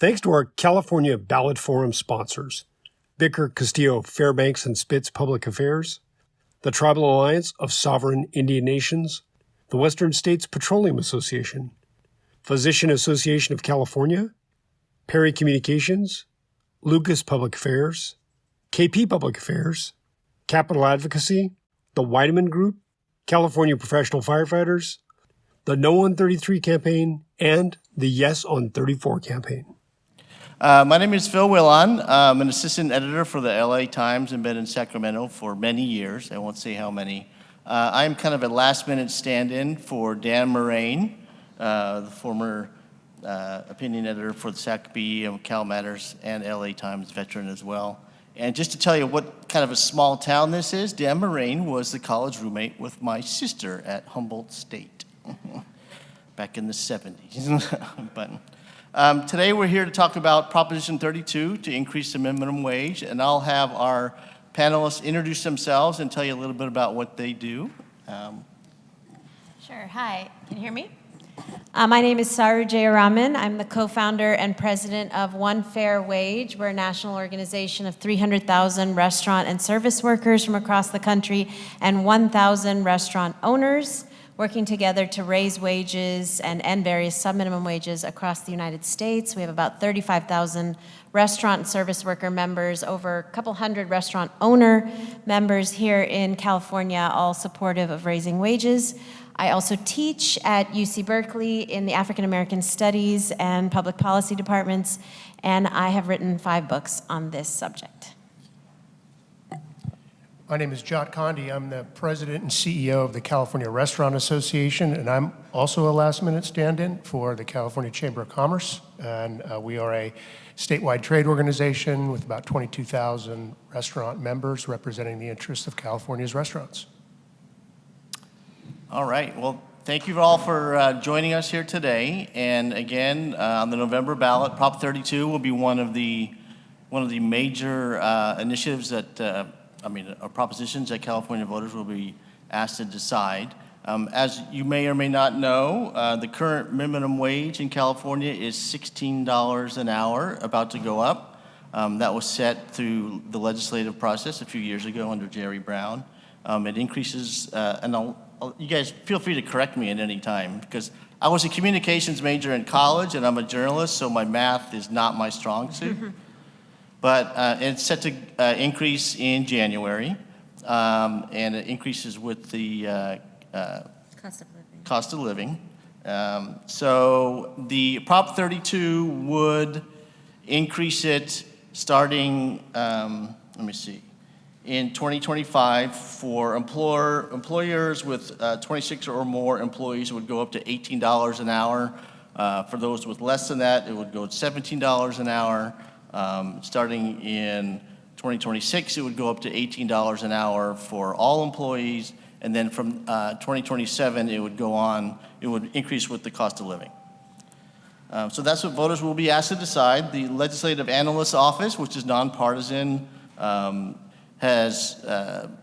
Thanks to our California Ballot Forum sponsors, Bicker Castillo Fairbanks and Spitz Public Affairs, the Tribal Alliance of Sovereign Indian Nations, the Western States Petroleum Association, Physician Association of California, Perry Communications, Lucas Public Affairs, KP Public Affairs, Capital Advocacy, the Weideman Group, California Professional Firefighters, the No on 33 campaign, and the Yes on 34 campaign. My name is Phil Willon. I'm an assistant editor for the LA Times and been in Sacramento for many years. I won't say how many. I'm kind of a last-minute stand-in for Dan Moraine, the former opinion editor for the SacB and Cal Matters and LA Times veteran as well. And just to tell you what kind of a small town this is, Dan Moraine was the college roommate with my sister at Humboldt State back in the 70s. But today we're here to talk about Proposition 32 to increase the minimum wage, and I'll have our panelists introduce themselves and tell you a little bit about what they do. Sure. Hi. Can you hear me? My name is Saru Jayaraman. I'm the co-founder and president of One Fair Wage. We're a national organization of 300,000 restaurant and service workers from across the country and 1,000 restaurant owners working together to raise wages and end various sub-minimum wages across the United States. We have about 35,000 restaurant and service worker members, over a couple hundred restaurant owner members here in California, all supportive of raising wages. I also teach at UC Berkeley in the African American Studies and Public Policy departments, and I have written 5 books on this subject. My name is Jot Condi. I'm the president and CEO of the California Restaurant Association, and I'm also a last-minute stand-in for the California Chamber of Commerce. And we are a statewide trade organization with about 22,000 restaurant members representing the interests of California's restaurants. All right. Well, thank you all for joining us here today. And again, on the November ballot, Prop 32 will be one of the major initiatives that propositions that California voters will be asked to decide. As you may or may not know, the current minimum wage in California is $16 an hour, about to go up. That was set through the legislative process a few years ago under Jerry Brown. It increases, and you guys feel free to correct me at any time, because I was a communications major in college and I'm a journalist, so my math is not my strong suit. But it's set to increase in January, and it increases with the cost of living. So the Prop 32 would increase it starting, in 2025 for employers with 26 or more employees. It would go up to $18 an hour. For those with less than that, it would go to $17 an hour. Starting in 2026, it would go up to $18 an hour for all employees, and then from 2027, it would go on, it would increase with the cost of living. So that's what voters will be asked to decide. The Legislative Analyst's Office, which is nonpartisan, has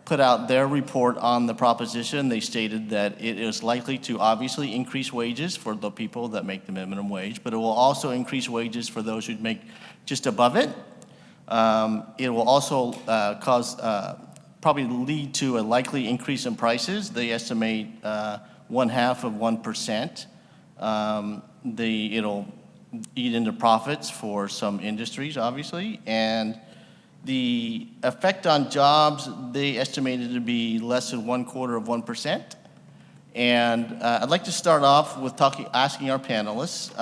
put out their report on the proposition. They stated that it is likely to obviously increase wages for the people that make the minimum wage, but it will also increase wages for those who make just above it. It will also probably lead to a likely increase in prices. They estimate 0.5%. It'll eat into profits for some industries, obviously, and the effect on jobs, they estimated to be less than 0.25%. And I'd like to start off with asking our panelists,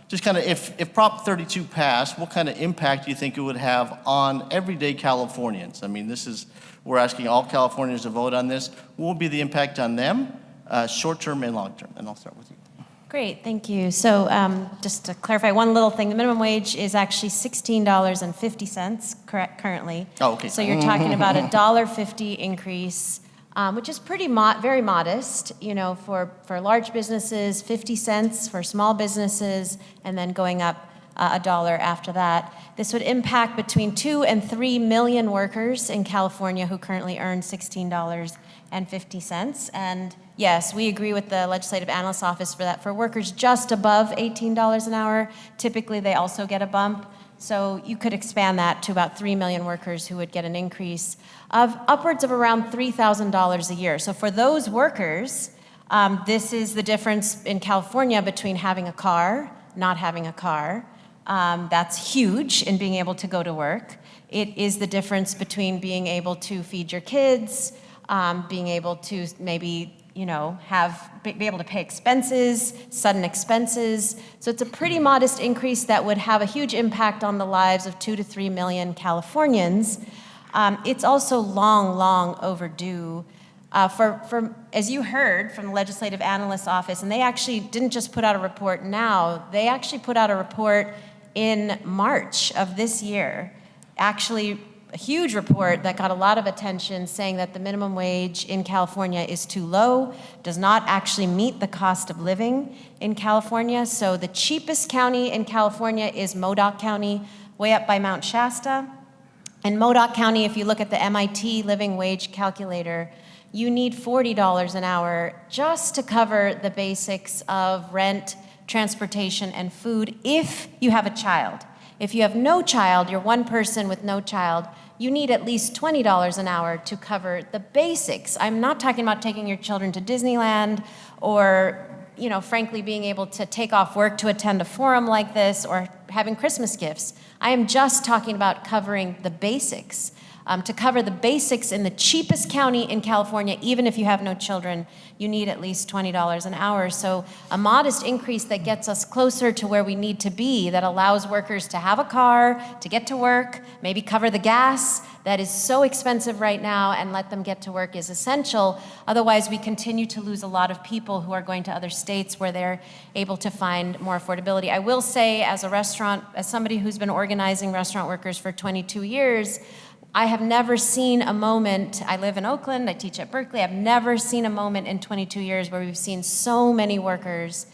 just kind of if Prop 32 passed, what kind of impact do you think it would have on everyday Californians? I mean, we're asking all Californians to vote on this. What will be the impact on them, short-term and long-term? And I'll start with you. Great, thank you. So just to clarify one little thing, the minimum wage is actually $16.50 currently. Oh, okay. So you're talking about a $1.50 increase, which is very modest, for large businesses, 50 cents for small businesses, and then going up $1 after that. This would impact between 2 and 3 million workers in California who currently earn $16.50, and yes, we agree with the Legislative Analyst's Office for that. For workers just above $18 an hour, typically they also get a bump. So you could expand that to about 3 million workers who would get an increase of upwards of around $3,000 a year. So for those workers, this is the difference in California between having a car, not having a car. That's huge in being able to go to work. It is the difference between being able to feed your kids, being able to maybe, be able to pay expenses, sudden expenses. So it's a pretty modest increase that would have a huge impact on the lives of 2 to 3 million Californians. It's also long overdue. As you heard from the Legislative Analyst's Office, and they actually didn't just put out a report now, they actually put out a report in March of this year, actually a huge report that got a lot of attention saying that the minimum wage in California is too low, does not actually meet the cost of living in California. So the cheapest county in California is Modoc County, way up by Mount Shasta. In Modoc County, if you look at the MIT living wage calculator, you need $40 an hour just to cover the basics of rent, transportation, and food if you have a child. If you have no child, you're one person with no child, you need at least $20 an hour to cover the basics. I'm not talking about taking your children to Disneyland or, frankly, being able to take off work to attend a forum like this or having Christmas gifts. I am just talking about covering the basics. To cover the basics in the cheapest county in California, even if you have no children, you need at least $20 an hour. So a modest increase that gets us closer to where we need to be, that allows workers to have a car, to get to work, maybe cover the gas that is so expensive right now, and let them get to work is essential. Otherwise, we continue to lose a lot of people who are going to other states where they're able to find more affordability. I will say, as somebody who's been organizing restaurant workers for 22 years, I have never seen a moment, I live in Oakland, I teach at Berkeley, I've never seen a moment in 22 years where we've seen so many workers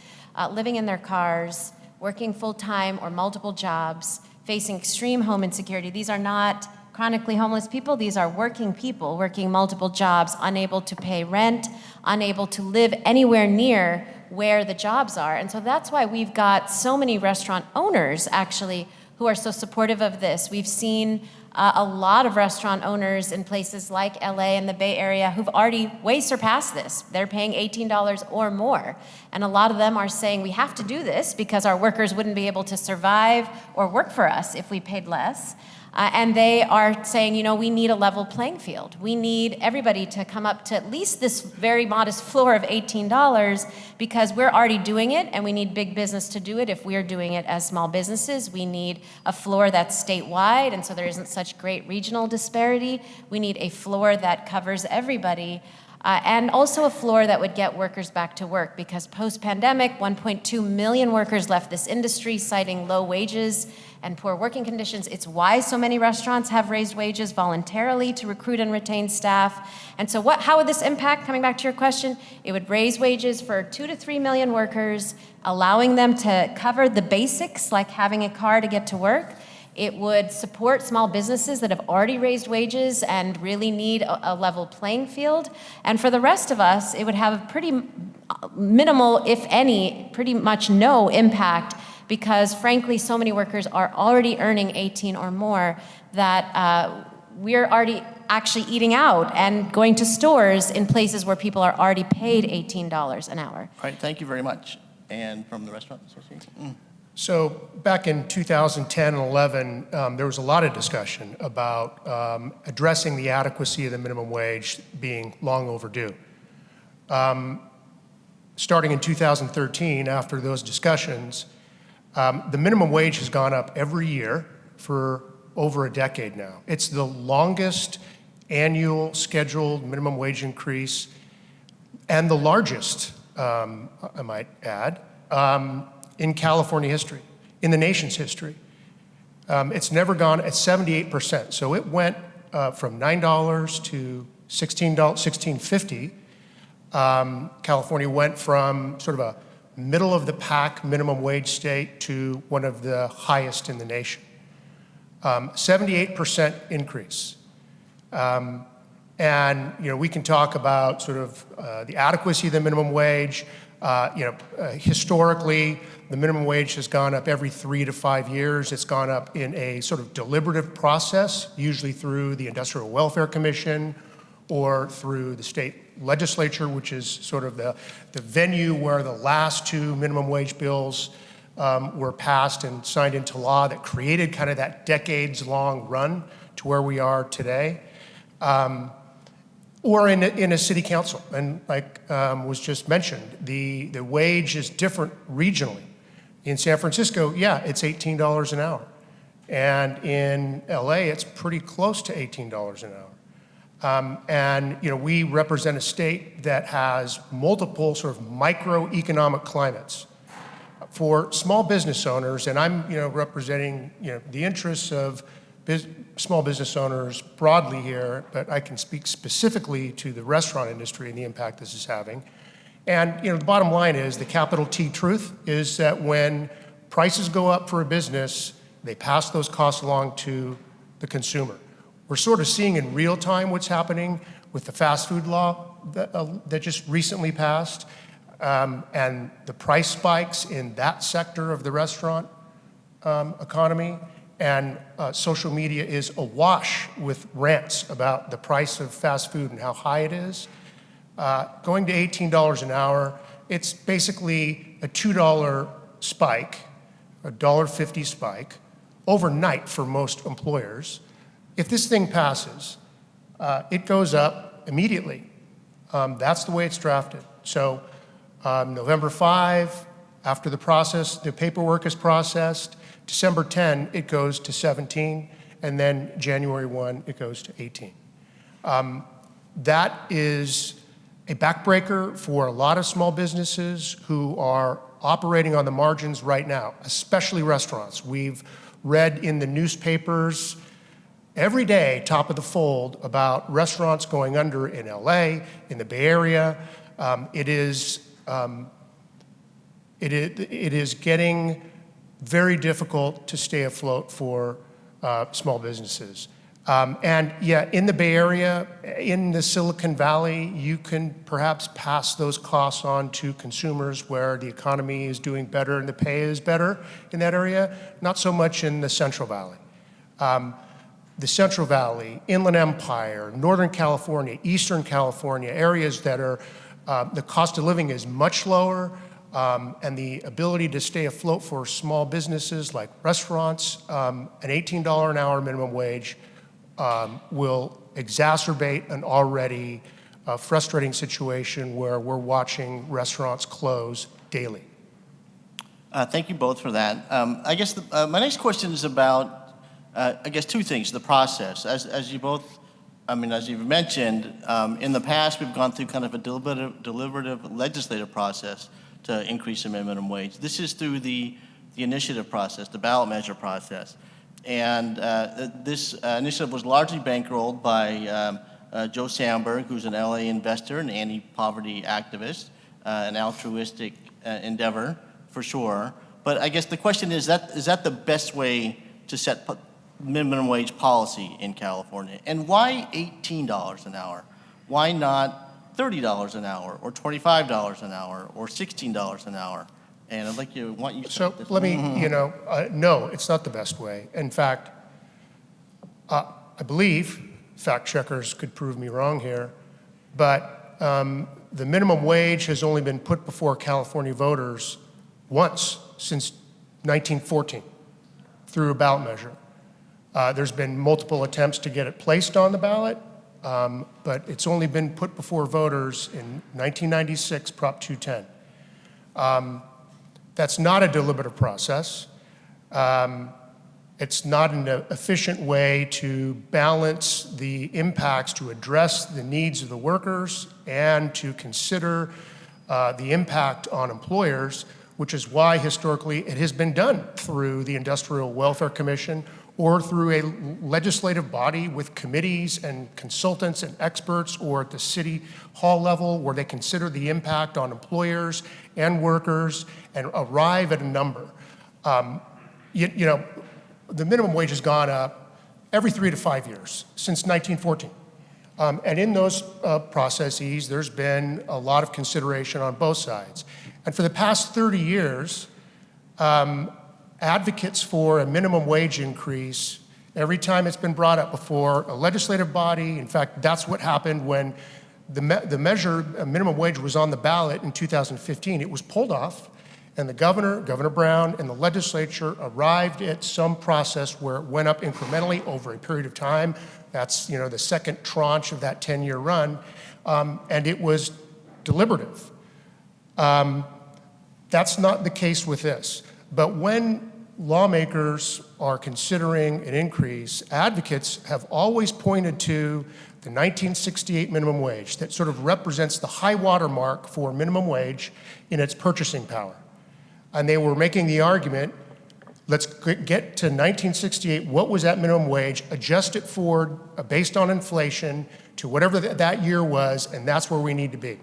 living in their cars, working full-time or multiple jobs, facing extreme home insecurity. These are not chronically homeless people, these are working people working multiple jobs, unable to pay rent, unable to live anywhere near where the jobs are. And so that's why we've got so many restaurant owners, actually, who are so supportive of this. We've seen a lot of restaurant owners in places like LA and the Bay Area who've already way surpassed this. They're paying $18 or more. And a lot of them are saying we have to do this because our workers wouldn't be able to survive or work for us if we paid less. And they are saying, we need a level playing field. We need everybody to come up to at least this very modest floor of $18 because we're already doing it and we need big business to do it. If we're doing it as small businesses, we need a floor that's statewide, and so there isn't such great regional disparity. We need a floor that covers everybody. And also a floor that would get workers back to work, because post-pandemic, 1.2 million workers left this industry citing low wages and poor working conditions. It's why so many restaurants have raised wages voluntarily to recruit and retain staff. And so how would this impact, coming back to your question? It would raise wages for 2 to 3 million workers, allowing them to cover the basics like having a car to get to work. It would support small businesses that have already raised wages and really need a level playing field. And for the rest of us, it would have a pretty minimal, if any, pretty much no impact, because frankly, so many workers are already earning 18 or more that we're already actually eating out and going to stores in places where people are already paid $18 an hour. All right, thank you very much. And from the Restaurant Association? So back in 2010 and 11, there was a lot of discussion about addressing the adequacy of the minimum wage being long overdue. Starting in 2013, after those discussions, the minimum wage has gone up every year for over a decade now. It's the longest annual scheduled minimum wage increase and the largest, I might add, in California history, in the nation's history. It's never gone at 78%. So it went from $9 to $16.50. California went from sort of a middle of the pack minimum wage state to one of the highest in the nation. 78% increase. And we can talk about sort of the adequacy of the minimum wage. Historically, the minimum wage has gone up every 3 to 5 years. It's gone up in a sort of deliberative process, usually through the Industrial Welfare Commission or through the state legislature, which is sort of the venue where the last 2 minimum wage bills were passed and signed into law that created kind of that decades-long run to where we are today. Or in a city council. And like was just mentioned, the wage is different regionally. In San Francisco, yeah, it's $18 an hour. And in LA, it's pretty close to $18 an hour. And we represent a state that has multiple sort of microeconomic climates. For small business owners, and I'm representing the interests of small business owners broadly here, but I can speak specifically to the restaurant industry and the impact this is having. And the bottom line is, the capital T truth is that when prices go up for a business, they pass those costs along to the consumer. We're sort of seeing in real time what's happening with the fast food law that just recently passed, and the price spikes in that sector of the restaurant economy. And social media is awash with rants about the price of fast food and how high it is. Going to $18 an hour, it's basically a $2 spike, a $1.50 spike, overnight for most employers. If this thing passes, it goes up immediately. That's the way it's drafted. So November 5, after the paperwork is processed, December 10, it goes to 17, and then January 1, it goes to 18. That is a backbreaker for a lot of small businesses who are operating on the margins right now, especially restaurants. We've read in the newspapers every day, top of the fold, about restaurants going under in LA, in the Bay Area. It is getting very difficult to stay afloat for small businesses. And yeah, in the Bay Area, in the Silicon Valley, you can perhaps pass those costs on to consumers where the economy is doing better and the pay is better in that area, not so much in the Central Valley. The Central Valley, Inland Empire, Northern California, Eastern California, areas that are, the cost of living is much lower, and the ability to stay afloat for small businesses like restaurants, an $18 an hour minimum wage will exacerbate an already frustrating situation where we're watching restaurants close daily. Thank you both for that. I guess my next question is about, I guess, 2 things. The process, as you both, as you've mentioned, in the past we've gone through kind of a deliberative legislative process to increase the minimum wage. This is through the initiative process, the ballot measure process. And this initiative was largely bankrolled by Joe Sandberg, who's an LA investor, an anti-poverty activist, an altruistic endeavor, for sure. But I guess the question is that the best way to set minimum wage policy in California? And why $18 an hour? Why not $30 an hour, or $25 an hour, or $16 an hour? And I'd like you, want you to So let me, no, it's not the best way. In fact, I believe, fact checkers could prove me wrong here, but the minimum wage has only been put before California voters once since 1914 through a ballot measure. There's been multiple attempts to get it placed on the ballot, but it's only been put before voters in 1996, Prop 210. That's not a deliberative process. It's not an efficient way to balance the impacts, to address the needs of the workers, and to consider the impact on employers, which is why historically it has been done through the Industrial Welfare Commission or through a legislative body with committees and consultants and experts, or at the city hall level where they consider the impact on employers and workers and arrive at a number. The minimum wage has gone up every 3 to 5 years since 1914. And in those processes, there's been a lot of consideration on both sides. And for the past 30 years, advocates for a minimum wage increase, every time it's been brought up before a legislative body, in fact, that's what happened when the measure, minimum wage, was on the ballot in 2015. It was pulled off, and the Governor Brown, and the legislature arrived at some process where it went up incrementally over a period of time. That's, the second tranche of that 10-year run, and it was deliberative. That's not the case with this. But when lawmakers are considering an increase, advocates have always pointed to the 1968 minimum wage that sort of represents the high water mark for minimum wage in its purchasing power. And they were making the argument, let's get to 1968, what was that minimum wage, adjust it forward based on inflation to whatever that year was, and that's where we need to be.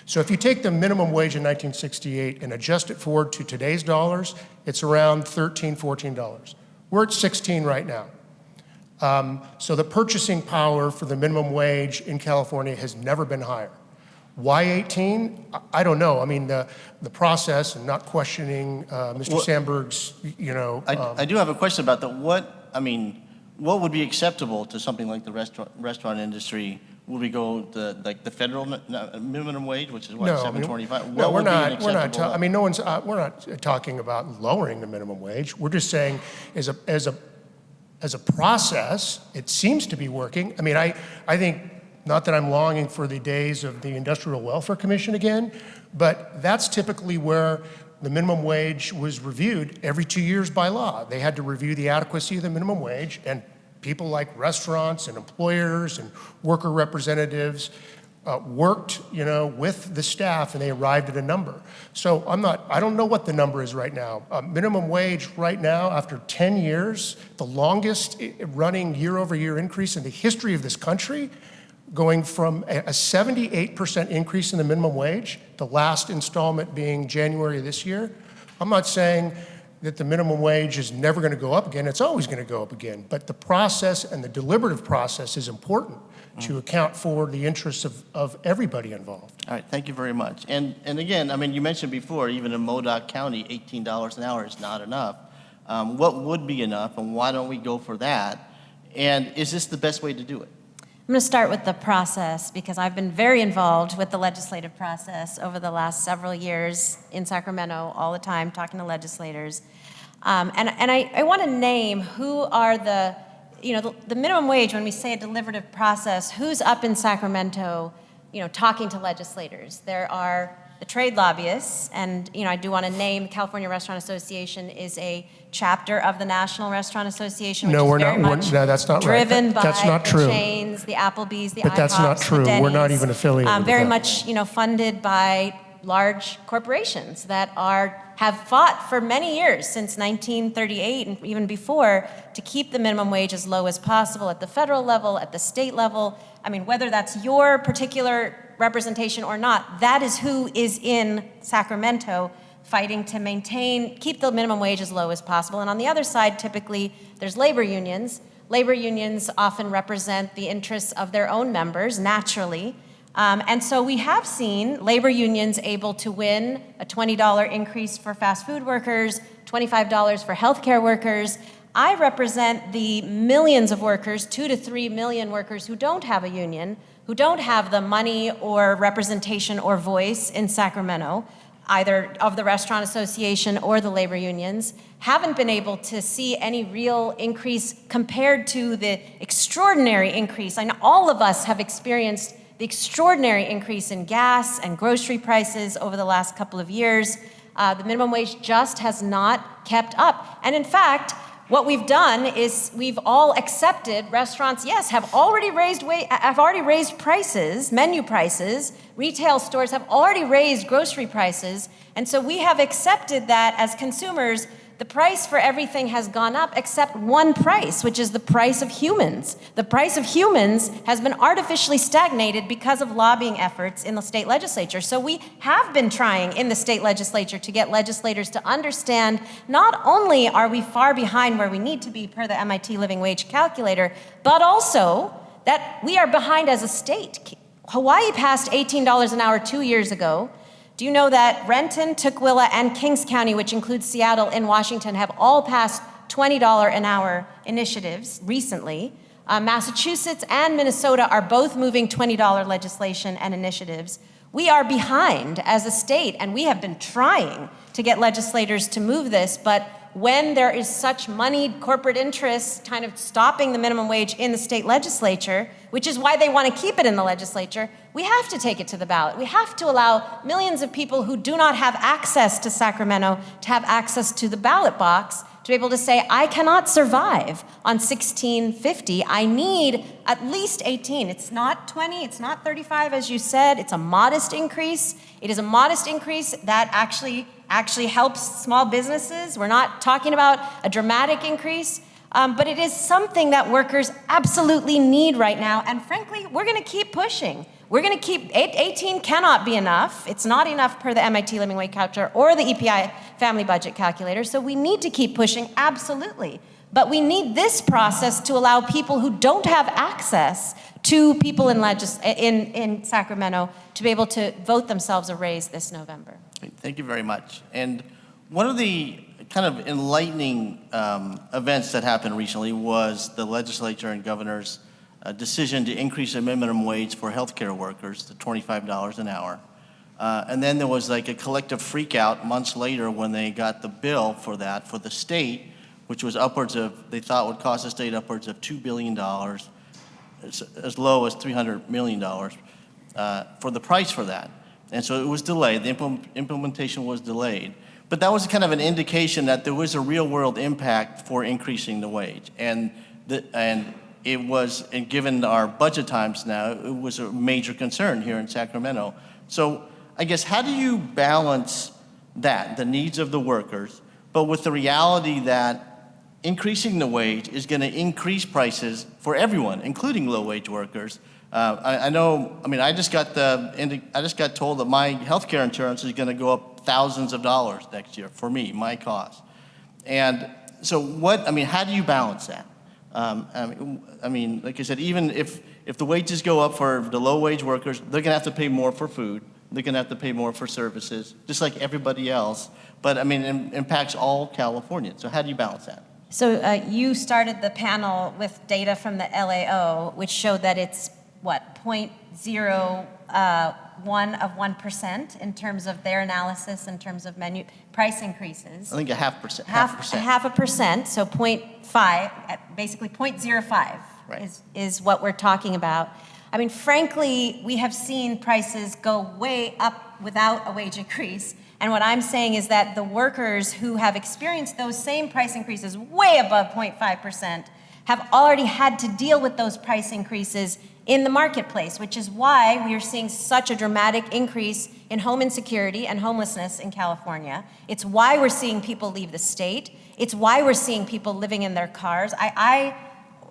So if you take the minimum wage in 1968 and adjust it forward to today's dollars, it's around $13, $14. We're at 16 right now. So the purchasing power for the minimum wage in California has never been higher. Why 18? I don't know. I mean, the process, and not questioning Mr. Sandberg's, I do have a question about that. What would be acceptable to something like the restaurant industry? Would we go the federal minimum wage, which is what, $7.25? No, we're not. We're not talking about lowering the minimum wage. We're just saying, as a process, it seems to be working. I mean, I think, not that I'm longing for the days of the Industrial Welfare Commission again, but that's typically where the minimum wage was reviewed every 2 years by law. They had to review the adequacy of the minimum wage, and people like restaurants and employers and worker representatives worked, with the staff, and they arrived at a number. So I don't know what the number is right now. Minimum wage right now, after 10 years, the longest running year-over-year increase in the history of this country, going from a 78% increase in the minimum wage, the last installment being January of this year. I'm not saying that the minimum wage is never going to go up again. It's always going to go up again. But the process and the deliberative process is important to account for the interests of everybody involved. All right, thank you very much. And again, you mentioned before, even in Modoc County, $18 an hour is not enough. What would be enough, and why don't we go for that? And is this the best way to do it? I'm going to start with the process, because I've been very involved with the legislative process over the last several years in Sacramento, all the time, talking to legislators. And I want to name who are the minimum wage, when we say a deliberative process, who's up in Sacramento, talking to legislators. There are the trade lobbyists, and I do want to name the California Restaurant Association is a chapter of the National Restaurant Association, which is very much that's not driven right. by That's not true. the chains, the Applebee's, the IHOPs, But that's not true. the Denny's. We're not even affiliated with very that. much, funded by large corporations that have fought for many years, since 1938 and even before, to keep the minimum wage as low as possible at the federal level, at the state level. Whether that's your particular representation or not, that is who is in Sacramento fighting to keep the minimum wage as low as possible. And on the other side, typically, there's labor unions. Labor unions often represent the interests of their own members, naturally. And so we have seen labor unions able to win a $20 increase for fast food workers, $25 for healthcare workers. I represent the millions of workers, 2 to 3 million workers who don't have a union, who don't have the money or representation or voice in Sacramento, either of the Restaurant Association or the labor unions, haven't been able to see any real increase compared to the extraordinary increase. I know all of us have experienced the extraordinary increase in gas and grocery prices over the last couple of years. The minimum wage just has not kept up. And in fact, what we've done is we've all accepted restaurants, yes, have already raised prices, menu prices. Retail stores have already raised grocery prices. And so we have accepted that as consumers, the price for everything has gone up except one price, which is the price of humans. The price of humans has been artificially stagnated because of lobbying efforts in the state legislature. So we have been trying in the state legislature to get legislators to understand not only are we far behind where we need to be per the MIT Living Wage Calculator, but also that we are behind as a state. Hawaii passed $18 an hour 2 years ago. Do you know that Renton, Tukwila, and Kings County, which includes Seattle and Washington, have all passed $20 an hour initiatives recently? Massachusetts and Minnesota are both moving $20 legislation and initiatives. We are behind as a state, and we have been trying to get legislators to move this, but when there is such moneyed corporate interests kind of stopping the minimum wage in the state legislature, which is why they want to keep it in the legislature, we have to take it to the ballot. We have to allow millions of people who do not have access to Sacramento to have access to the ballot box, to be able to say, I cannot survive on $16.50. I need at least 18. It's not 20, it's not 35, as you said. It's a modest increase. It is a modest increase that actually helps small businesses. We're not talking about a dramatic increase, but it is something that workers absolutely need right now. And frankly, we're going to keep pushing. We're going to keep, 18 cannot be enough. It's not enough per the MIT Living Wage Calculator or the EPI Family Budget Calculator, so we need to keep pushing, absolutely. But we need this process to allow people who don't have access to people in Sacramento to be able to vote themselves a raise this November. Thank you very much. And one of the kind of enlightening events that happened recently was the legislature and governor's decision to increase the minimum wage for healthcare workers to $25 an hour. And then there was like a collective freak out months later when they got the bill for that for the state, which was upwards of, they thought would cost the state upwards of $2 billion, as low as $300 million for the price for that. And so it was delayed, the implementation was delayed. But that was kind of an indication that there was a real world impact for increasing the wage. And it was, and given our budget times now, it was a major concern here in Sacramento. So I guess how do you balance that, the needs of the workers, but with the reality that increasing the wage is going to increase prices for everyone, including low-wage workers? I know. I mean, I just got told that my health care insurance is going to go up thousands of dollars next year for me, my cost. And so, how do you balance that? I mean, like I said, even if the wages go up for the low-wage workers, they're going to have to pay more for food. They're going to have to pay more for services, just like everybody else. But I mean, it impacts all Californians. So how do you balance that? So you started the panel with data from the LAO, which showed that it's, what, 0.01 of 1% in terms of their analysis, in terms of menu price increases. I think a half percent. Half a percent, so 0.5, basically 0.05 right. is what we're talking about. I mean, frankly, we have seen prices go way up without a wage increase. And what I'm saying is that the workers who have experienced those same price increases way above 0.5% have already had to deal with those price increases in the marketplace, which is why we are seeing such a dramatic increase in home insecurity and homelessness in California. It's why we're seeing people leave the state. It's why we're seeing people living in their cars. I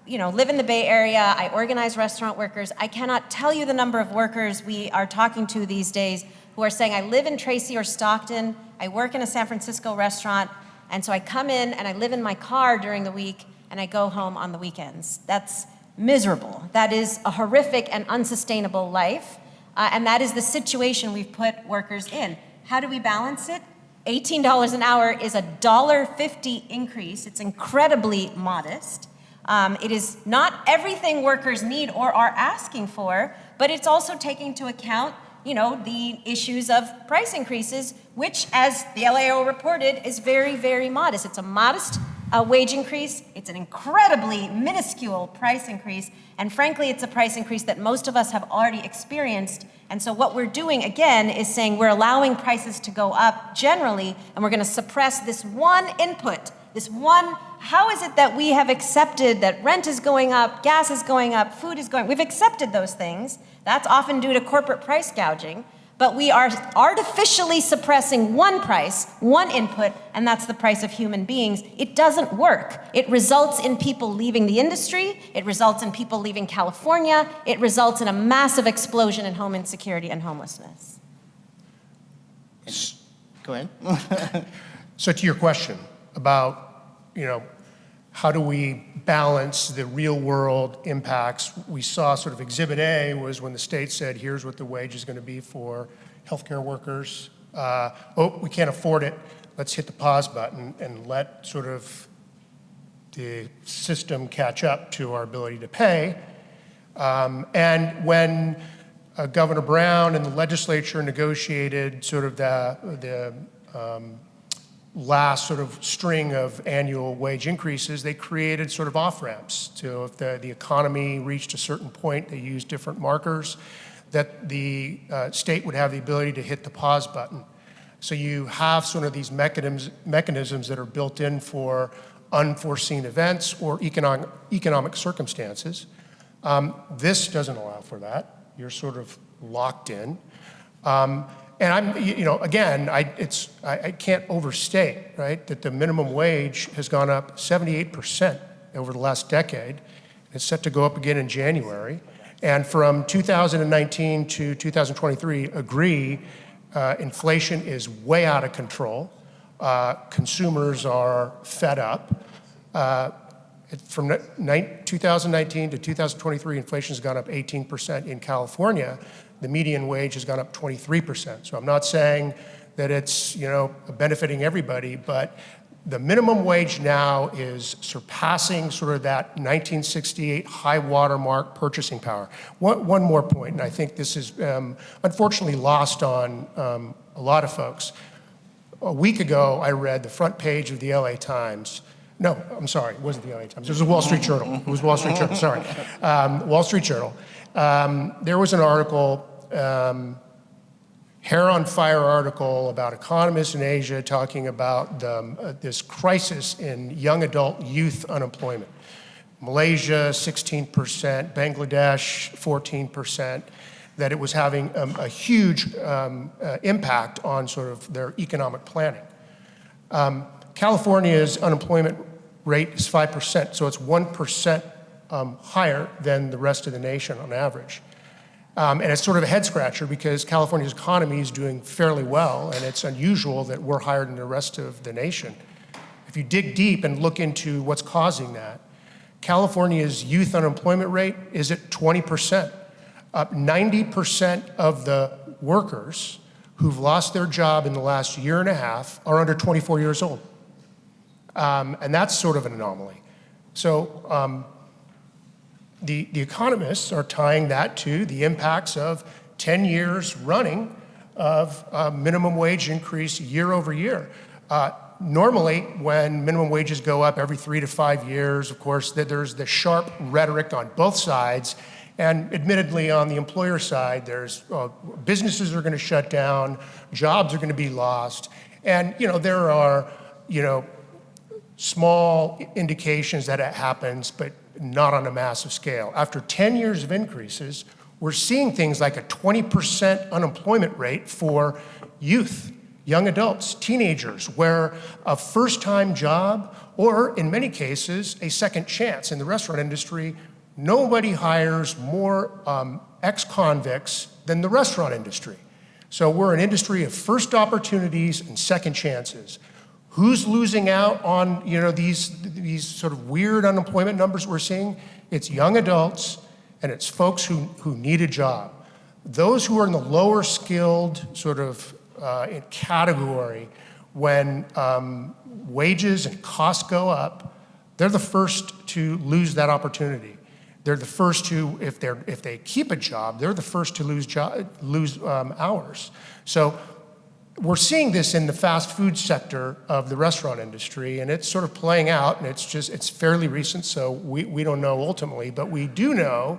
live in the Bay Area. I organize restaurant workers. I cannot tell you the number of workers we are talking to these days who are saying, I live in Tracy or Stockton, I work in a San Francisco restaurant, and so I come in and I live in my car during the week and I go home on the weekends. That's miserable. That is a horrific and unsustainable life, and that is the situation we've put workers in. How do we balance it? $18 an hour is a $1.50 increase. It's incredibly modest. It is not everything workers need or are asking for, but it's also taking into account, the issues of price increases, which, as the LAO reported, is very, very modest. It's a modest wage increase. It's an incredibly minuscule price increase. And frankly, it's a price increase that most of us have already experienced. And so what we're doing, again, is saying we're allowing prices to go up generally, and we're going to suppress this one input, how is it that we have accepted that rent is going up, gas is going up, food is going up? We've accepted those things. That's often due to corporate price gouging. But we are artificially suppressing one price, one input, and that's the price of human beings. It doesn't work. It results in people leaving the industry. It results in people leaving California. It results in a massive explosion in home insecurity and homelessness. Go ahead. So to your question about, how do we balance the real world impacts? We saw sort of Exhibit A was when the state said, here's what the wage is going to be for healthcare workers. Oh, we can't afford it. Let's hit the pause button and let sort of the system catch up to our ability to pay. And when Governor Brown and the legislature negotiated sort of the last sort of string of annual wage increases, they created sort of off-ramps. So if the economy reached a certain point, they used different markers, that the state would have the ability to hit the pause button. So you have sort of these mechanisms that are built in for unforeseen events or economic circumstances. This doesn't allow for that. You're sort of locked in. And I'm, again, I can't overstate, right, that the minimum wage has gone up 78% over the last decade. It's set to go up again in January. And from 2019 to 2023, agree, inflation is way out of control. Consumers are fed up. From 2019 to 2023, inflation has gone up 18%. In California, the median wage has gone up 23%. So I'm not saying that it's benefiting everybody, but the minimum wage now is surpassing sort of that 1968 high watermark purchasing power. One more point, and I think this is unfortunately lost on a lot of folks. A week ago, I read the front page of the LA Times. No, I'm sorry, it wasn't the LA Times. It was the Wall Street Journal. It was Wall Street Journal, sorry. Wall Street Journal. There was an article, hair on fire article about economists in Asia talking about this crisis in young adult youth unemployment. Malaysia, 16%, Bangladesh, 14%, that it was having a huge impact on sort of their economic planning. California's unemployment rate is 5%, so it's 1% higher than the rest of the nation on average. And it's sort of a head scratcher because California's economy is doing fairly well, and it's unusual that we're higher than the rest of the nation. If you dig deep and look into what's causing that, California's youth unemployment rate is at 20%. 90% of the workers who've lost their job in the last year and a half are under 24 years old. And that's sort of an anomaly. So the economists are tying that to the impacts of 10 years running of minimum wage increase year over year. Normally, when minimum wages go up every 3 to 5 years, of course, there's the sharp rhetoric on both sides. And admittedly, on the employer side, there's businesses are going to shut down, jobs are going to be lost. And, there are, small indications that it happens, but not on a massive scale. After 10 years of increases, we're seeing things like a 20% unemployment rate for youth, young adults, teenagers, where a first-time job, or in many cases, a second chance. In the restaurant industry, nobody hires more ex-convicts than the restaurant industry. So we're an industry of first opportunities and second chances. Who's losing out on these sort of weird unemployment numbers we're seeing? It's young adults and it's folks who need a job. Those who are in the lower skilled sort of category, when wages and costs go up, they're the first to lose that opportunity. They're the first to, if they keep a job, they're the first to lose hours. So we're seeing this in the fast food sector of the restaurant industry, and it's sort of playing out, and it's fairly recent, so we don't know ultimately, but we do know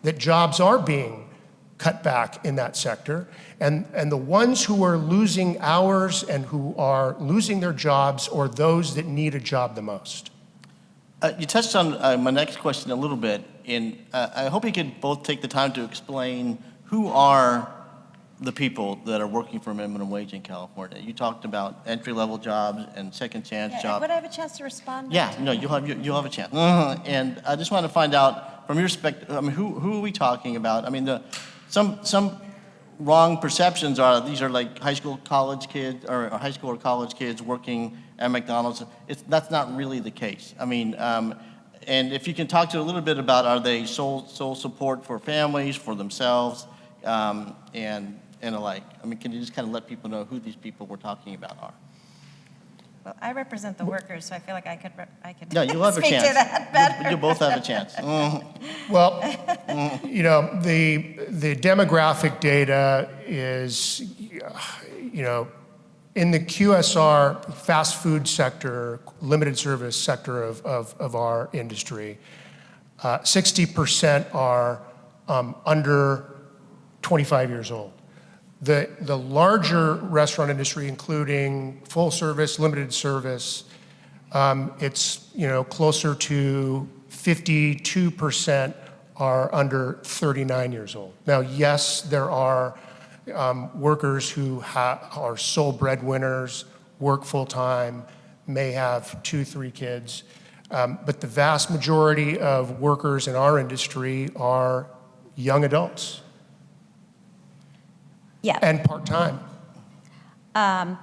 that jobs are being cut back in that sector, and the ones who are losing hours and who are losing their jobs are those that need a job the most. You touched on my next question a little bit, and I hope you could both take the time to explain who are the people that are working for minimum wage in California. You talked about entry-level jobs and second chance jobs. Would I have a chance to respond? Yeah, no, you'll have a chance. And I just want to find out from your perspective, who are we talking about? I mean, some wrong perceptions are these are like high school, college kids, or high school or college kids working at McDonald's. That's not really the case. I mean, and if you can talk to a little bit about, are they sole support for families, for themselves, and alike? I mean, can you just kind of let people know who these people we're talking about are? Well, I represent the workers, so I feel like I could Yeah, you'll have a speak chance. to that better. You both have a chance. Well, you know, the demographic data is, you know, in the QSR, fast food sector, limited service sector of our industry, 60% are under 25 years old. The larger restaurant industry, including full service, limited service, it's, you know, closer to 52% are under 39 years old. Now, yes, there are workers who are sole breadwinners, work full-time, may have 2-3 kids, but the vast majority of workers in our industry are young adults. Yeah. And part-time.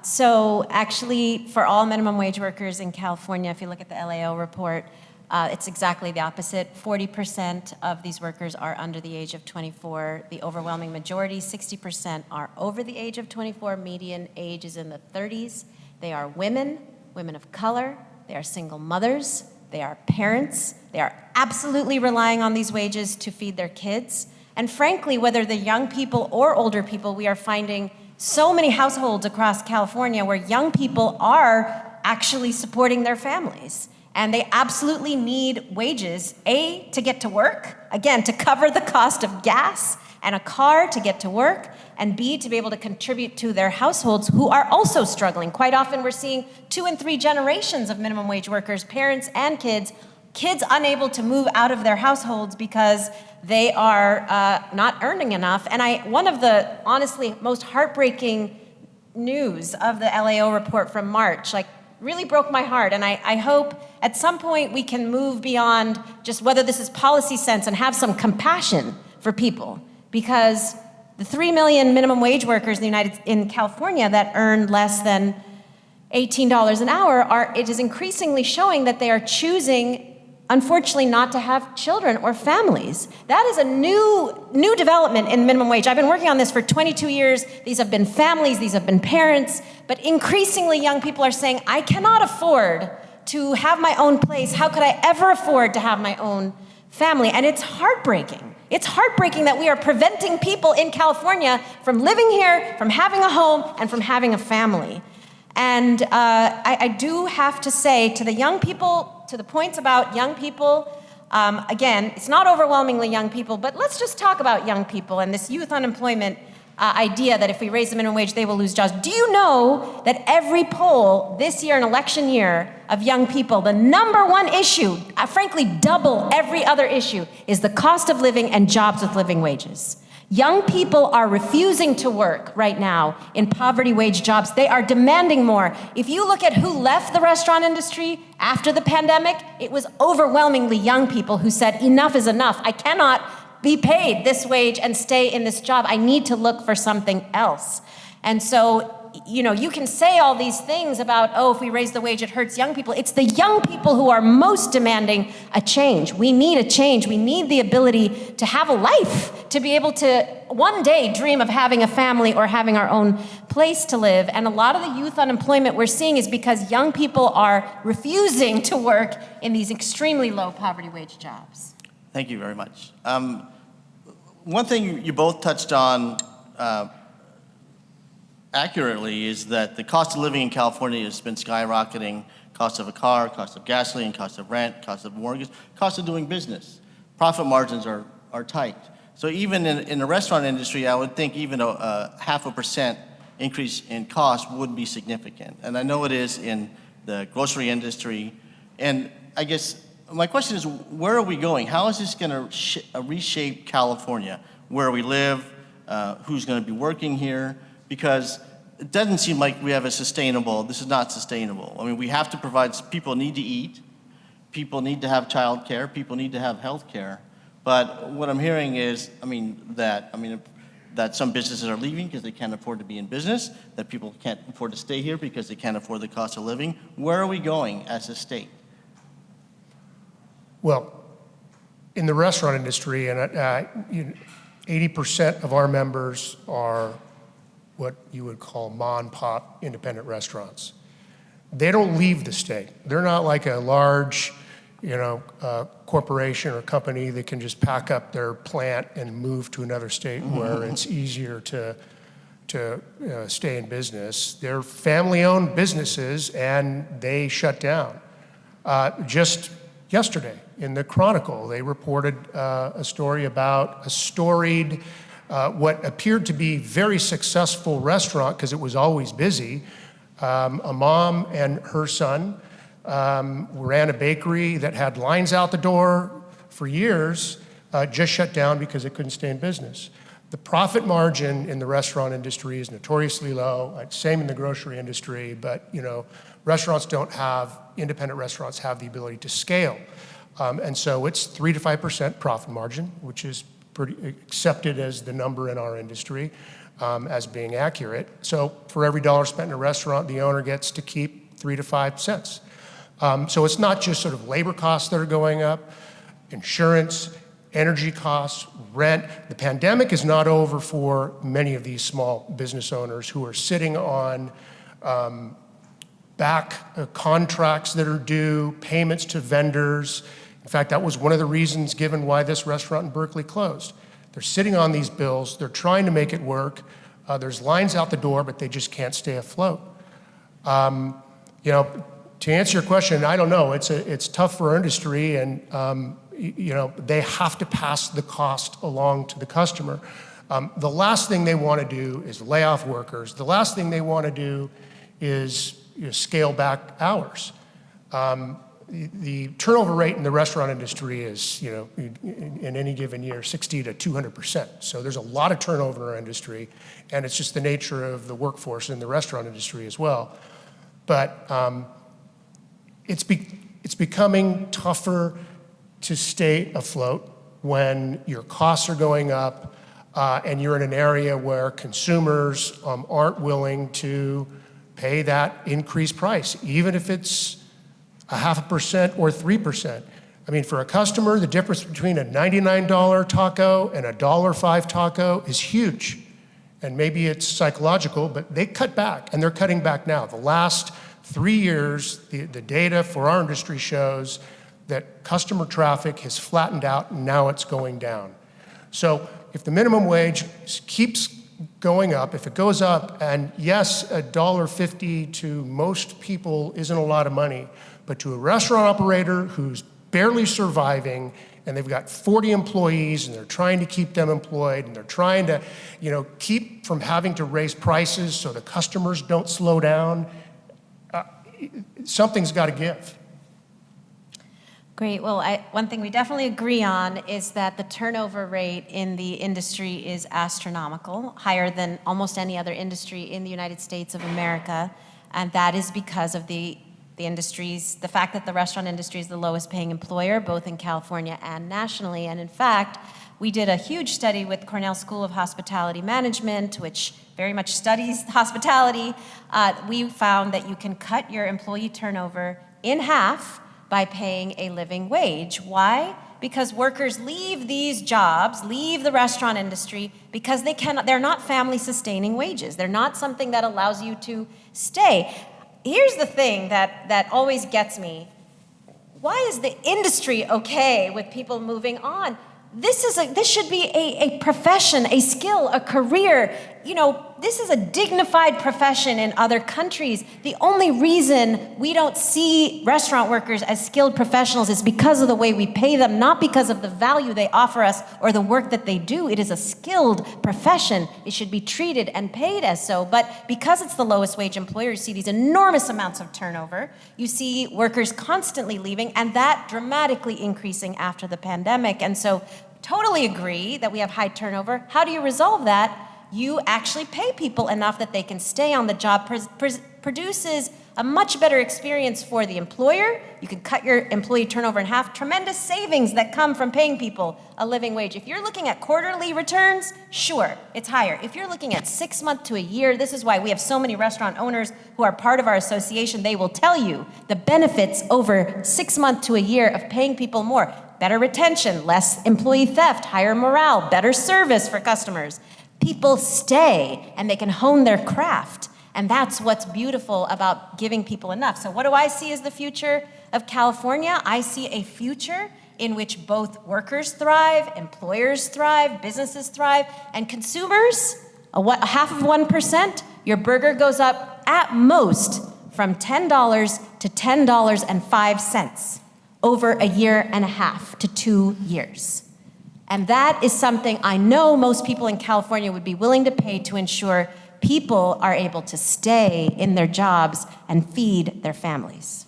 So actually, for all minimum wage workers in California, if you look at the LAO report, it's exactly the opposite. 40% of these workers are under the age of 24. The overwhelming majority, 60%, are over the age of 24. Median age is in the 30s. They are women, women of color. They are single mothers. They are parents. They are absolutely relying on these wages to feed their kids. And frankly, whether they're young people or older people, we are finding so many households across California where young people are actually supporting their families. And they absolutely need wages, A, to get to work, again, to cover the cost of gas and a car to get to work, and B, to be able to contribute to their households who are also struggling. Quite often we're seeing 2 and 3 generations of minimum wage workers, parents and kids unable to move out of their households because they are not earning enough. And one of the, honestly, most heartbreaking news of the LAO report from March, like, really broke my heart. And I hope at some point we can move beyond just whether this is policy sense and have some compassion for people. Because the 3 million minimum wage workers in California that earn less than $18 an hour it is increasingly showing that they are choosing, unfortunately, not to have children or families. That is a new development in minimum wage. I've been working on this for 22 years. These have been families, these have been parents, but increasingly young people are saying, I cannot afford to have my own place. How could I ever afford to have my own family? And it's heartbreaking. It's heartbreaking that we are preventing people in California from living here, from having a home, and from having a family. And I do have to say to the young people, to the points about young people, again, it's not overwhelmingly young people, but let's just talk about young people and this youth unemployment idea that if we raise the minimum wage, they will lose jobs. Do you know that every poll this year, an election year of young people, the number one issue, frankly, double every other issue, is the cost of living and jobs with living wages? Young people are refusing to work right now in poverty wage jobs. They are demanding more. If you look at who left the restaurant industry after the pandemic, it was overwhelmingly young people who said, enough is enough. I cannot be paid this wage and stay in this job. I need to look for something else. And so, you know, you can say all these things about, oh, if we raise the wage, it hurts young people. It's the young people who are most demanding a change. We need a change. We need the ability to have a life, to be able to one day dream of having a family or having our own place to live. And a lot of the youth unemployment we're seeing is because young people are refusing to work in these extremely low poverty wage jobs. Thank you very much. One thing you both touched on accurately is that the cost of living in California has been skyrocketing. Cost of a car, cost of gasoline, cost of rent, cost of mortgage, cost of doing business. Profit margins are tight. So even in the restaurant industry, I would think even a 0.5% increase in cost would be significant. And I know it is in the grocery industry. And I guess my question is, where are we going? How is this going to reshape California? Where we live, who's going to be working here? Because it doesn't seem like we have this is not sustainable. I mean, we have to provide, people need to eat, people need to have child care, people need to have health care. But what I'm hearing is, that some businesses are leaving because they can't afford to be in business, that people can't afford to stay here because they can't afford the cost of living. Where are we going as a state? Well, in the restaurant industry, and 80% of our members are what you would call mom-pop independent restaurants. They don't leave the state. They're not like a large, corporation or company that can just pack up their plant and move to another state where it's easier to stay in business. They're family-owned businesses, and they shut down. Just yesterday in the Chronicle, they reported a story about a storied, what appeared to be very successful restaurant because it was always busy. A mom and her son ran a bakery that had lines out the door for years, just shut down because it couldn't stay in business. The profit margin in the restaurant industry is notoriously low, same in the grocery industry, but independent restaurants have the ability to scale. And so it's 3 to 5% profit margin, which is pretty accepted as the number in our industry as being accurate. So for every dollar spent in a restaurant, the owner gets to keep 3 to 5 cents. So it's not just sort of labor costs that are going up, insurance, energy costs, rent. The pandemic is not over for many of these small business owners who are sitting on back contracts that are due, payments to vendors. In fact, that was one of the reasons given why this restaurant in Berkeley closed. They're sitting on these bills, they're trying to make it work. There's lines out the door, but they just can't stay afloat. To answer your question, I don't know. It's tough for our industry, and they have to pass the cost along to the customer. The last thing they want to do is lay off workers. The last thing they want to do is scale back hours. The turnover rate in the restaurant industry is, in any given year, 60 to 200%. So there's a lot of turnover in our industry, and it's just the nature of the workforce in the restaurant industry as well. But it's becoming tougher to stay afloat when your costs are going up and you're in an area where consumers aren't willing to pay that increased price, even if it's 0.5% or 3%. I mean, for a customer, the difference between a $99 taco and a $1.05 taco is huge. And maybe it's psychological, but they cut back, and they're cutting back now. The last 3 years, the data for our industry shows that customer traffic has flattened out, and now it's going down. So if the minimum wage keeps going up, if it goes up, and yes, $1.50 to most people isn't a lot of money, but to a restaurant operator who's barely surviving, and they've got 40 employees, and they're trying to keep them employed, and they're trying to, keep from having to raise prices so the customers don't slow down, something's got to give. Great. Well, one thing we definitely agree on is that the turnover rate in the industry is astronomical, higher than almost any other industry in the United States of America, and that is because of the fact that the restaurant industry is the lowest paying employer, both in California and nationally. And in fact, we did a huge study with Cornell School of Hospitality Management, which very much studies hospitality. We found that you can cut your employee turnover in half by paying a living wage. Why? Because workers leave these jobs, leave the restaurant industry, because they're not family sustaining wages. They're not something that allows you to stay. Here's the thing that always gets me. Why is the industry okay with people moving on? This should be a profession, a skill, a career. This is a dignified profession in other countries. The only reason we don't see restaurant workers as skilled professionals is because of the way we pay them, not because of the value they offer us or the work that they do. It is a skilled profession. It should be treated and paid as so. But because it's the lowest wage employer, you see these enormous amounts of turnover. You see workers constantly leaving, and that dramatically increasing after the pandemic. And so totally agree that we have high turnover. How do you resolve that? You actually pay people enough that they can stay on the job, produces A much better experience for the employer. You can cut your employee turnover in half. Tremendous savings that come from paying people a living wage. If you're looking at quarterly returns, sure, it's higher. If you're looking at 6 months to a year, this is why we have so many restaurant owners who are part of our association. They will tell you the benefits over 6 months to a year of paying people more. Better retention, less employee theft, higher morale, better service for customers. People stay and they can hone their craft. And that's what's beautiful about giving people enough. So what do I see as the future of California? I see a future in which both workers thrive, employers thrive, businesses thrive, and consumers, a half of 1%, your burger goes up at most from $10 to $10.05 over a year and a half to 2 years. And that is something I know most people in California would be willing to pay to ensure people are able to stay in their jobs and feed their families.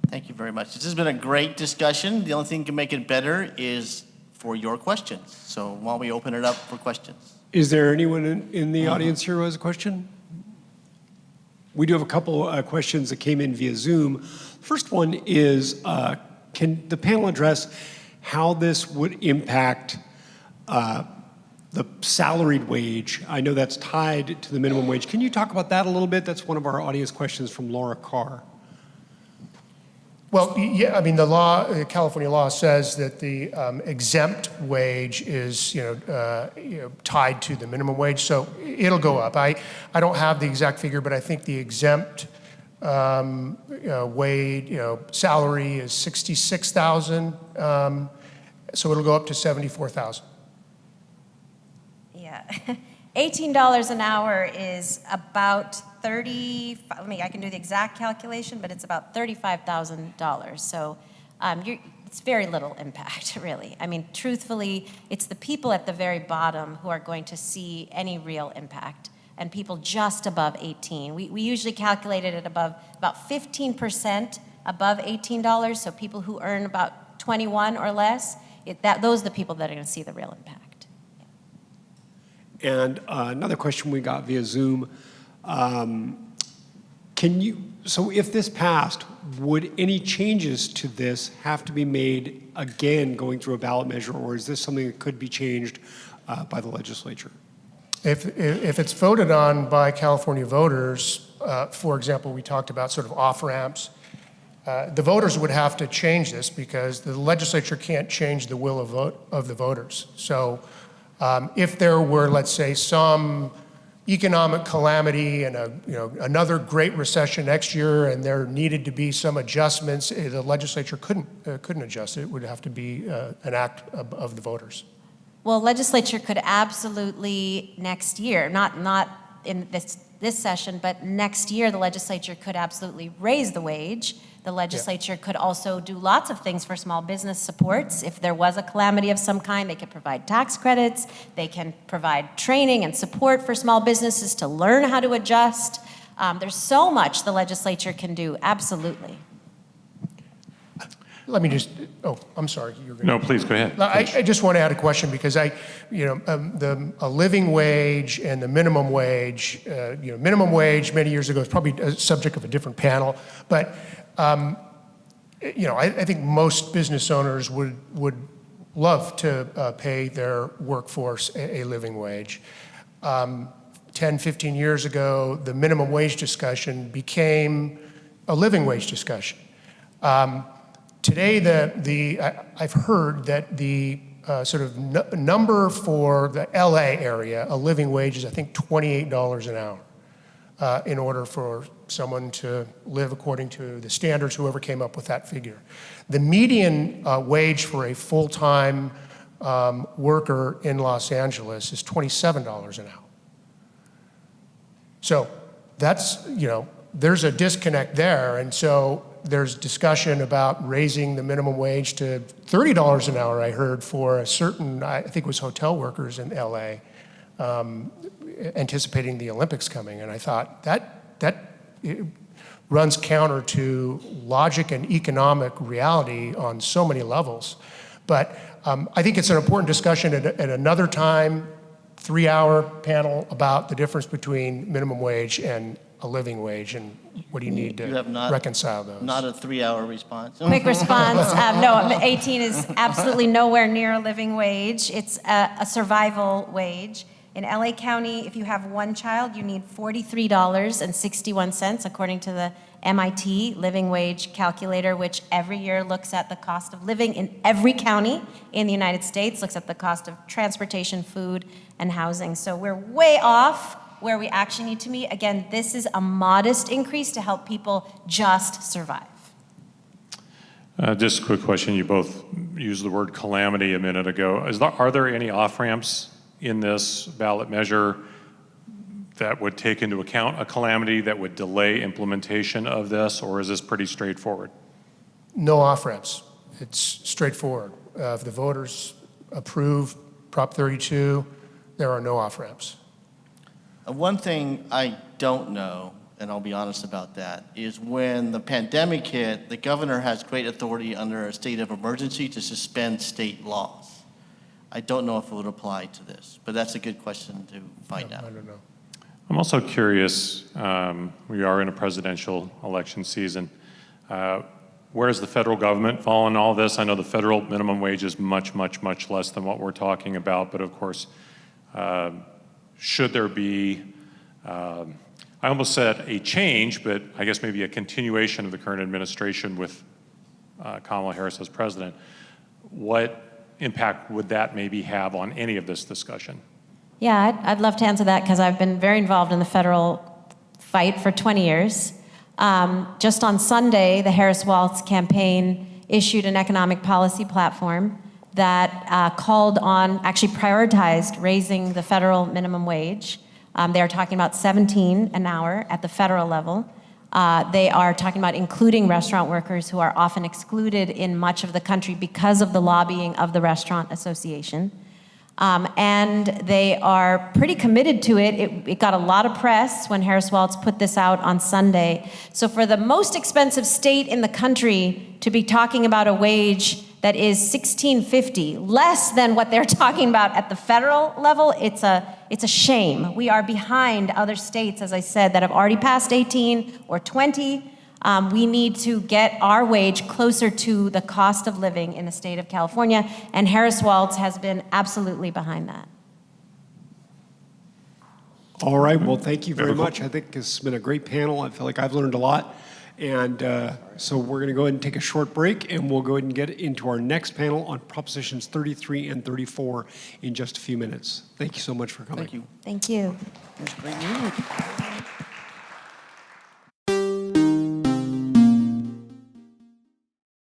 Thank you very much. This has been a great discussion. The only thing that can make it better is for your questions. So why don't we open it up for questions? Is there anyone in the audience here who has a question? We do have a couple questions that came in via Zoom. First one is, can the panel address how this would impact the salaried wage? I know that's tied to the minimum wage. Can you talk about that a little bit? That's one of our audience questions from Laura Carr. Well, yeah, I mean, the California law says that the exempt wage is, tied to the minimum wage, so it'll go up. I don't have the exact figure, but I think the exempt wage, salary is $66,000, so it'll go up to $74,000. Yeah, $18 an hour is about I can do the exact calculation, but it's about $35,000. So it's very little impact, really. I mean, truthfully, it's the people at the very bottom who are going to see any real impact, and people just above 18. We usually calculate it at about 15% above $18, so people who earn about 21 or less, those are the people that are going to see the real impact. Yeah. And another question we got via Zoom. So if this passed, would any changes to this have to be made again going through a ballot measure, or is this something that could be changed by the legislature? If it's voted on by California voters, for example, we talked about sort of off-ramps, the voters would have to change this because the legislature can't change the will of the voters. So if there were, let's say, some economic calamity and another great recession next year, and there needed to be some adjustments, the legislature couldn't adjust it. It would have to be an act of the voters. Well, legislature could absolutely next year, not in this session, but next year the legislature could absolutely raise the wage. The legislature could also do lots of things for small business supports. If there was a calamity of some kind, they could provide tax credits. They can provide training and support for small businesses to learn how to adjust. There's so much the legislature can do, absolutely. Let me just, I'm sorry. No, please go ahead. I just want to add a question because a living wage and the minimum wage, minimum wage many years ago is probably a subject of a different panel, but I think most business owners would love to pay their workforce a living wage. 10, 15 years ago, the minimum wage discussion became a living wage discussion. Today, I've heard that the sort of number for the LA area, a living wage is, I think, $28 an hour in order for someone to live according to the standards, whoever came up with that figure. The median wage for a full-time worker in Los Angeles is $27 an hour. So that's, there's a disconnect there, and so there's discussion about raising the minimum wage to $30 an hour, I heard, for a certain, I think it was hotel workers in LA, anticipating the Olympics coming. And I thought that runs counter to logic and economic reality on so many levels. But I think it's an important discussion at another time, 3-hour panel about the difference between minimum wage and a living wage, and what do you need You have to not- reconcile those? Not a 3-hour response. Quick response, no, 18 is absolutely nowhere near a living wage. It's a survival wage. In LA County, if you have one child, you need $43.61, according to the MIT living wage calculator, which every year looks at the cost of living in every county in the United States, looks at the cost of transportation, food, and housing. So we're way off where we actually need to meet. Again, this is a modest increase to help people just survive. Just a quick question. You both used the word calamity a minute ago. Are there any off-ramps in this ballot measure that would take into account a calamity that would delay implementation of this, or is this pretty straightforward? No off-ramps. It's straightforward. If the voters approve Prop 32, there are no off-ramps. One thing I don't know, and I'll be honest about that, is when the pandemic hit, the governor has great authority under a state of emergency to suspend state laws. I don't know if it would apply to this, but that's a good question to find out. I don't know. I'm also curious, we are in a presidential election season. Where does the federal government fall in all this? I know the federal minimum wage is much, much, much less than what we're talking about, but of course, should there be, I almost said a change, but I guess maybe a continuation of the current administration with Kamala Harris as president, what impact would that maybe have on any of this discussion? Yeah, I'd love to answer that because I've been very involved in the federal fight for 20 years. Just on Sunday, the Harris-Walz campaign issued an economic policy platform that called on, actually prioritized raising the federal minimum wage. They are talking about $17 an hour at the federal level. They are talking about including restaurant workers who are often excluded in much of the country because of the lobbying of the Restaurant Association. And they are pretty committed to it. It got a lot of press when Harris-Walz put this out on Sunday. So for the most expensive state in the country to be talking about a wage that is $16.50, less than what they're talking about at the federal level, it's a shame. We are behind other states, as I said, that have already passed 18 or 20. We need to get our wage closer to the cost of living in the state of California, and Harris-Walz has been absolutely behind that. All right, well, thank you very much. I think this has been a great panel. I feel like I've learned a lot. And so we're going to go ahead and take a short break, and we'll go ahead and get into our next panel on Propositions 33 and 34 in just a few minutes. Thank you so much for coming. Thank you. Thank you. It was a great meeting.